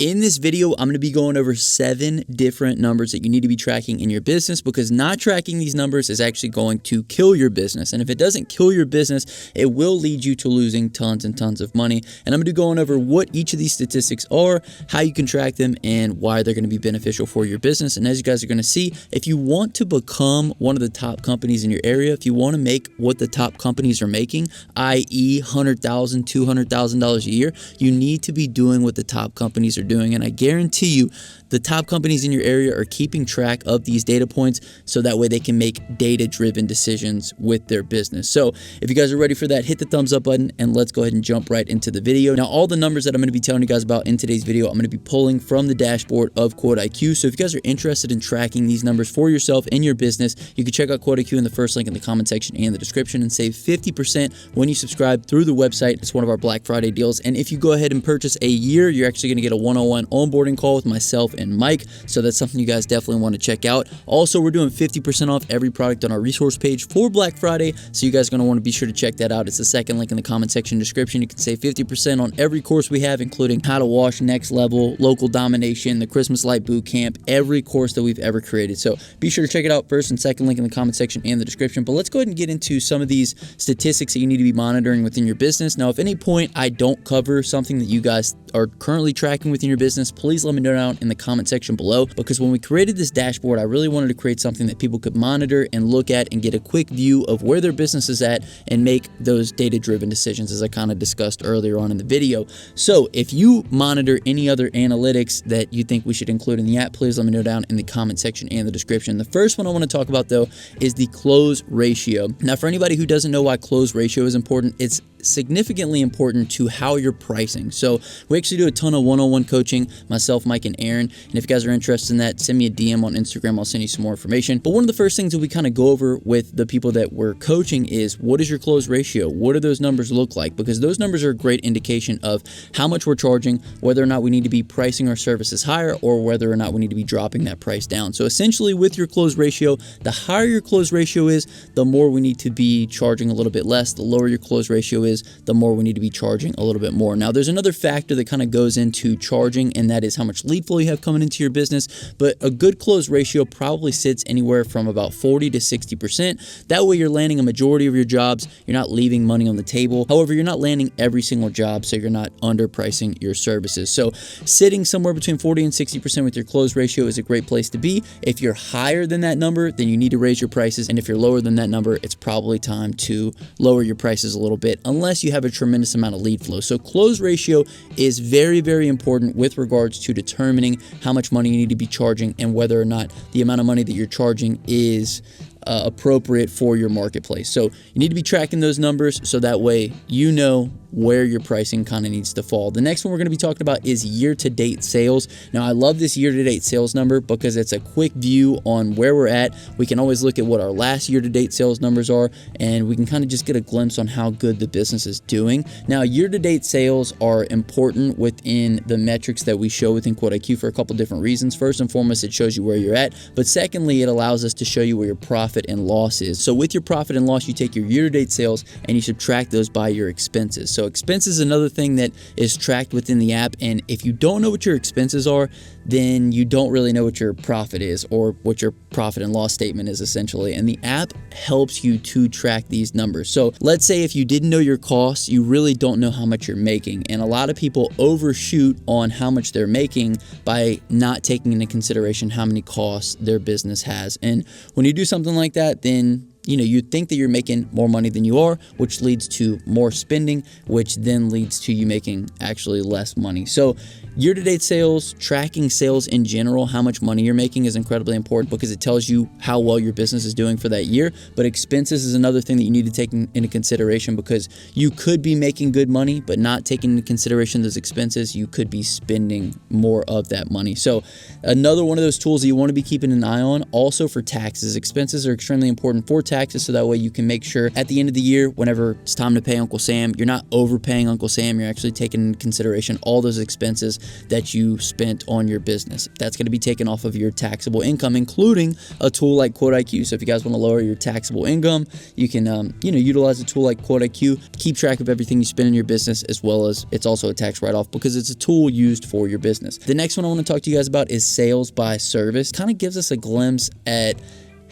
In this video, I'm going to be going over 7 different numbers that you need to be tracking in your business, because not tracking these numbers is actually going to kill your business. And if it doesn't kill your business, it will lead you to losing tons and tons of money. And I'm going to be going over what each of these statistics are, how you can track them, and why they're going to be beneficial for your business. And as you guys are going to see, if you want to become one of the top companies in your area, if you want to make what the top companies are making, i.e. $100,000, $200,000 a year, you need to be doing what the top companies are doing. And I guarantee you the top companies in your area are keeping track of these data points so that way they can make data-driven decisions with their business. So if you guys are ready for that, hit the thumbs up button and let's go ahead and jump right into the video. Now, all the numbers that I'm going to be telling you guys about in today's video, I'm going to be pulling from the dashboard of Quote IQ. So if you guys are interested in tracking these numbers for yourself and your business, you can check out Quote IQ in the first link in the comment section and the description and save 50% when you subscribe through the website. It's one of our Black Friday deals. And if you go ahead and purchase a year, you're actually going to get a one-on-one onboarding call with myself and Mike. So that's something you guys definitely want to check out. Also, we're doing 50% off every product on our resource page for Black Friday. So you guys are going to want to be sure to check that out. It's the second link in the comment section description. You can save 50% on every course we have, including how to wash next level, local domination, the Christmas light boot camp, every course that we've ever created. So be sure to check it out. First and second link in the comment section and the description. But let's go ahead and get into some of these statistics that you need to be monitoring within your business. Now, if at any point I don't cover something that you guys are currently tracking within your business, please let me know down in the comment section below, because when we created this dashboard, I really wanted to create something that people could monitor and look at and get a quick view of where their business is at and make those data-driven decisions, as I kind of discussed earlier on in the video. So if you monitor any other analytics that you think we should include in the app, please let me know down in the comment section and the description. The first one I want to talk about, though, is the close ratio. Now, for anybody who doesn't know why close ratio is important, it's significantly important to how you're pricing. So we actually do a ton of one-on-one coaching, myself, Mike, and Aaron. And if you guys are interested in that, send me a DM on Instagram. I'll send you some more information. But one of the first things that we kind of go over with the people that we're coaching is, what is your close ratio? What do those numbers look like? Because those numbers are a great indication of how much we're charging, whether or not we need to be pricing our services higher, or whether or not we need to be dropping that price down. So essentially, with your close ratio, the higher your close ratio is, the more we need to be charging a little bit less. The lower your close ratio is, the more we need to be charging a little bit more. Now, there's another factor that kind of goes into charging, and that is how much lead flow you have coming into your business. But a good close ratio probably sits anywhere from about 40 to 60%. That way you're landing a majority of your jobs. You're not leaving money on the table. However, you're not landing every single job, so you're not underpricing your services. So sitting somewhere between 40 and 60% with your close ratio is a great place to be. If you're higher than that number, then you need to raise your prices. And if you're lower than that number, it's probably time to lower your prices a little bit, unless you have a tremendous amount of lead flow. So close ratio is very, very important with regards to determining how much money you need to be charging and whether or not the amount of money that you're charging is appropriate for your marketplace. So you need to be tracking those numbers so that way you know where your pricing kind of needs to fall. The next one we're going to be talking about is year-to-date sales. Now, I love this year-to-date sales number because it's a quick view on where we're at. We can always look at what our last year-to-date sales numbers are, and we can kind of just get a glimpse on how good the business is doing. Now, year-to-date sales are important within the metrics that we show within Quote IQ for a couple different reasons. First and foremost, it shows you where you're at, but secondly, it allows us to show you where your profit and loss is. So with your profit and loss, you take your year-to-date sales and you subtract those by your expenses. So expenses is another thing that is tracked within the app, and if you don't know what your expenses are, then you don't really know what your profit is, or what your profit and loss statement is essentially. And the app helps you to track these numbers. So let's say if you didn't know your costs, you really don't know how much you're making. And a lot of people overshoot on how much they're making by not taking into consideration how many costs their business has. And when you do something like that, then you think that you're making more money than you are, which leads to more spending, which then leads to you making actually less money. So year-to-date sales, tracking sales in general, how much money you're making is incredibly important because it tells you how well your business is doing for that year. But expenses is another thing that you need to take into consideration, because you could be making good money, but not taking into consideration those expenses, you could be spending more of that money. So another one of those tools that you want to be keeping an eye on. Also for taxes, expenses are extremely important for taxes, so that way you can make sure at the end of the year, whenever it's time to pay Uncle Sam, you're not overpaying Uncle Sam. You're actually taking into consideration all those expenses that you spent on your business. That's going to be taken off of your taxable income, including a tool like Quote IQ. So if you guys want to lower your taxable income, you can utilize a tool like Quote IQ, keep track of everything you spend in your business, as well as it's also a tax write-off because it's a tool used for your business. The next one I want to talk to you guys about is sales by service. Kind of gives us a glimpse at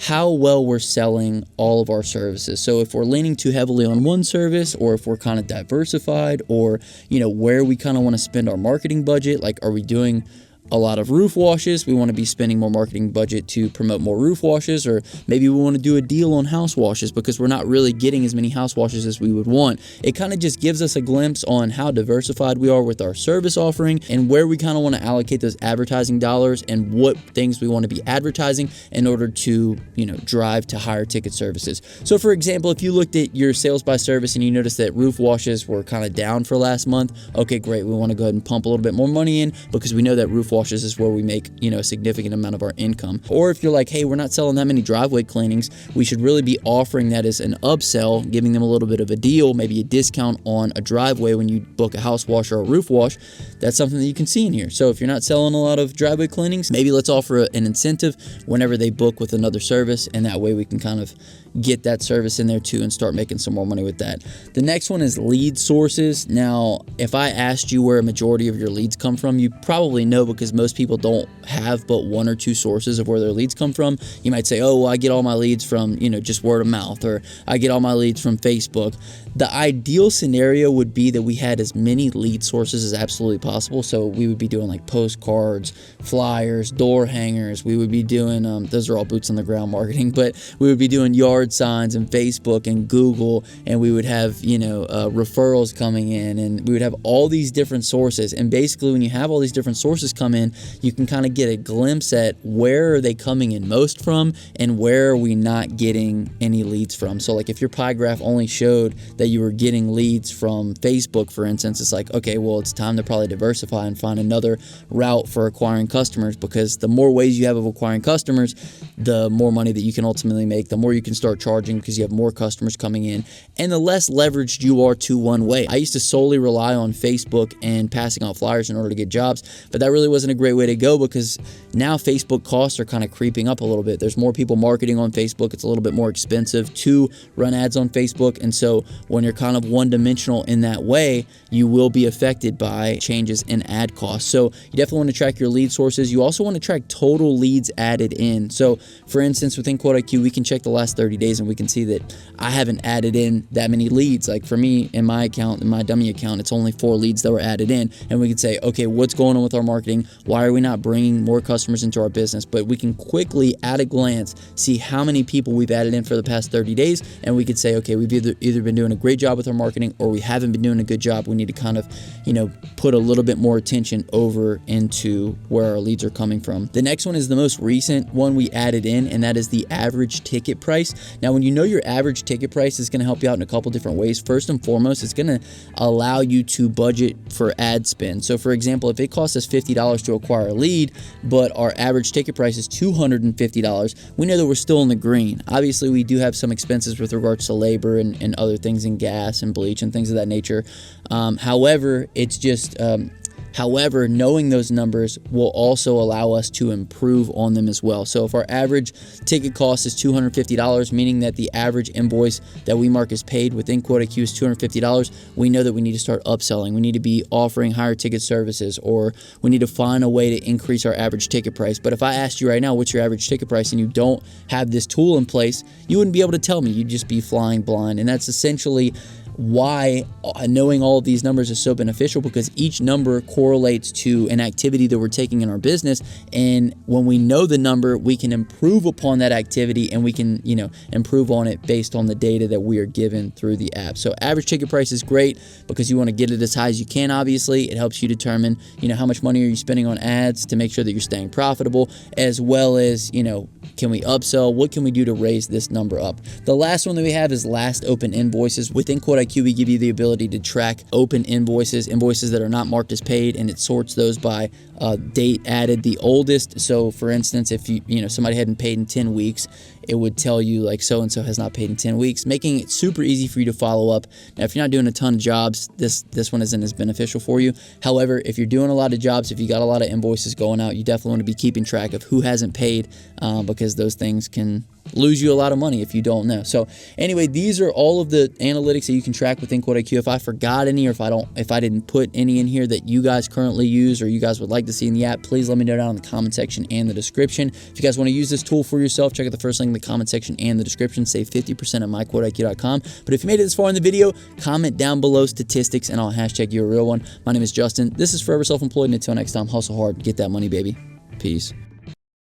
how well we're selling all of our services. So if we're leaning too heavily on one service, or if we're kind of diversified, or where we kind of want to spend our marketing budget, like are we doing a lot of roof washes? We want to be spending more marketing budget to promote more roof washes, or maybe we want to do a deal on house washes because we're not really getting as many house washes as we would want. It kind of just gives us a glimpse on how diversified we are with our service offering and where we kind of want to allocate those advertising dollars and what things we want to be advertising in order to, drive to higher ticket services. So for example, if you looked at your sales by service and you noticed that roof washes were kind of down for last month, okay, great. We want to go ahead and pump a little bit more money in because we know that roof washes is where we make, a significant amount of our income. Or if you're like, hey, we're not selling that many driveway cleanings, we should really be offering that as an upsell, giving them a little bit of a deal, maybe a discount on a driveway when you book a house wash or a roof wash. That's something that you can see in here. So if you're not selling a lot of driveway cleanings, maybe let's offer an incentive whenever they book with another service, and that way we can kind of get that service in there too and start making some more money with that. The next one is lead sources. Now, if I asked you where a majority of your leads come from, you probably know because most people don't have but one or two sources of where their leads come from. You might say, oh, well, I get all my leads from, just word of mouth, or I get all my leads from Facebook. The ideal scenario would be that we had as many lead sources as absolutely possible. So we would be doing like postcards, flyers, door hangers. We would be doing, those are all boots on the ground marketing, but we would be doing yard signs and Facebook and Google, and we would have, referrals coming in, and we would have all these different sources. And basically when you have all these different sources come in, you can kind of get a glimpse at where are they coming in most from and where are we not getting any leads from. So like if your pie graph only showed that you were getting leads from Facebook, for instance, it's like, okay, well, it's time to probably diversify and find another route for acquiring customers, because the more ways you have of acquiring customers, the more money that you can ultimately make, the more you can start charging because you have more customers coming in, and the less leveraged you are to one way. I used to solely rely on Facebook and passing out flyers in order to get jobs, but that really wasn't a great way to go because now Facebook costs are kind of creeping up a little bit. There's more people marketing on Facebook. It's a little bit more expensive to run ads on Facebook, and so when you're kind of one-dimensional in that way, you will be affected by changes in ad costs. So you definitely want to track your lead sources. You also want to track total leads added in. So for instance, within Quote IQ, we can check the last 30 days and we can see that I haven't added in that many leads. Like for me, in my account, in my dummy account, it's only 4 leads that were added in. And we can say, okay, what's going on with our marketing? Why are we not bringing more customers into our business? But we can quickly, at a glance, see how many people we've added in for the past 30 days. And we could say, okay, we've either been doing a great job with our marketing or we haven't been doing a good job. We need to kind of, put a little bit more attention over into where our leads are coming from. The next one is the most recent one we added in, and that is the average ticket price. Now, when you know your average ticket price, is going to help you out in a couple different ways. First and foremost, it's going to allow you to budget for ad spend. So for example, if it costs us $50 to acquire a lead, but our average ticket price is $250, we know that we're still in the green. Obviously, we do have some expenses with regards to labor and other things, in gas and bleach and things of that nature. However, it's just However, knowing those numbers will also allow us to improve on them as well. So if our average ticket cost is $250, meaning that the average invoice that we mark as paid within Quote IQ is $250, we know that we need to start upselling. We need to be offering higher ticket services, or we need to find a way to increase our average ticket price. But if I asked you right now, what's your average ticket price, and you don't have this tool in place, you wouldn't be able to tell me. You'd just be flying blind. And that's essentially why knowing all of these numbers is so beneficial, because each number correlates to an activity that we're taking in our business. And when we know the number, we can improve upon that activity, and we can, improve on it based on the data that we are given through the app. So average ticket price is great because you want to get it as high as you can. Obviously, it helps you determine, how much money are you spending on ads to make sure that you're staying profitable, as well as, can we upsell? What can we do to raise this number up? The last one that we have is last open invoices. Within Quote IQ, we give you the ability to track open invoices that are not marked as paid, and it sorts those by date added, the oldest. So for instance, if somebody hadn't paid in 10 weeks, it would tell you like so-and-so has not paid in 10 weeks, making it super easy for you to follow up. Now, if you're not doing a ton of jobs, this one isn't as beneficial for you. However, if you're doing a lot of jobs, if you got a lot of invoices going out, you definitely want to be keeping track of who hasn't paid, because those things can lose you a lot of money if you don't know. So anyway, these are all of the analytics that you can track within QuoteIQ. If I forgot any, or if I didn't put any in here that you guys currently use or you guys would like to see in the app, please let me know down in the comment section and the description. If you guys want to use this tool for yourself, check out the first link in the comment section and the description. Save 50% at myquoteiq.com. But if you made it this far in the video, comment down below statistics and I'll hashtag you a real one. My name is Justin. This is Forever Self-Employed, and until next time, hustle hard, get that money, baby. Peace.